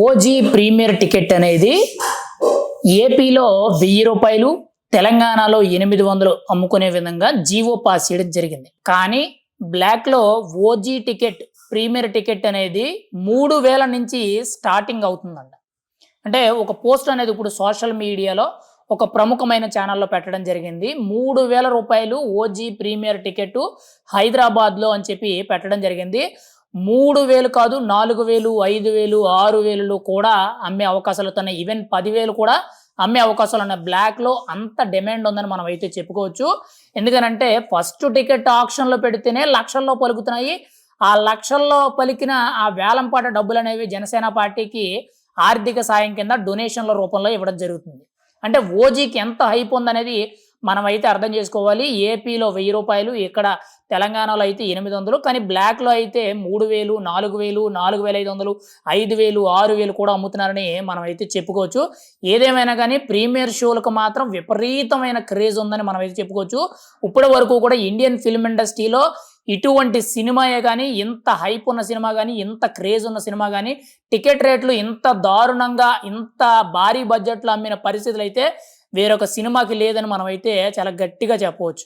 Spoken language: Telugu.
ఓజీ ప్రీమియర్ టికెట్ అనేది ఏపీలో రూ. 1000, తెలంగాణలో 800 అమ్ముకునే విధంగా జీవో పాస్ చేయడం జరిగింది. కానీ బ్లాక్లో ఓజీ టికెట్ ప్రీమియర్ టికెట్ అనేది 3000 నుంచి స్టార్టింగ్ అవుతుందంట. అంటే ఒక పోస్ట్ అనేది ఇప్పుడు సోషల్ మీడియాలో ఒక ప్రముఖమైన ఛానల్లో పెట్టడం జరిగింది. రూ. 3000 ఓజీ ప్రీమియర్ టికెట్ హైదరాబాద్లో అని చెప్పి పెట్టడం జరిగింది. 3000 కాదు, 4000, 5000, 6000 కూడా అమ్మే అవకాశాలు ఉన్నాయి. ఈవెన్ 10,000 కూడా అమ్మే అవకాశాలు ఉన్నాయి. బ్లాక్లో అంత డిమాండ్ ఉందని మనం అయితే చెప్పుకోవచ్చు. ఎందుకనంటే ఫస్ట్ టికెట్ ఆక్షన్లో పెడితేనే లక్షల్లో పలుకుతున్నాయి. ఆ లక్షల్లో పలికిన ఆ వేలంపాట డబ్బులు అనేవి జనసేన పార్టీకి ఆర్థిక సాయం కింద డొనేషన్ల రూపంలో ఇవ్వడం జరుగుతుంది. అంటే ఓజీకి ఎంత హైప్ ఉందనేది మనం అయితే అర్థం చేసుకోవాలి. ఏపీలో రూ. 1000, ఇక్కడ తెలంగాణలో అయితే 800, కానీ బ్లాక్లో అయితే 3000, 4000, 4500, 5000, 6000 కూడా అమ్ముతున్నారని మనం అయితే చెప్పుకోవచ్చు. ఏదేమైనా కానీ ప్రీమియర్ షోలకు మాత్రం విపరీతమైన క్రేజ్ ఉందని మనం అయితే చెప్పుకోవచ్చు. ఇప్పటి వరకు కూడా ఇండియన్ ఫిల్మ్ ఇండస్ట్రీలో ఇటువంటి సినిమాయే కానీ, ఇంత హైప్ ఉన్న సినిమా కానీ, ఇంత క్రేజ్ ఉన్న సినిమా కానీ, టికెట్ రేట్లు ఇంత దారుణంగా ఇంత భారీ బడ్జెట్లో అమ్మిన పరిస్థితులు అయితే వేరొక సినిమాకి లేదని మనం అయితే చాలా గట్టిగా చెప్పవచ్చు.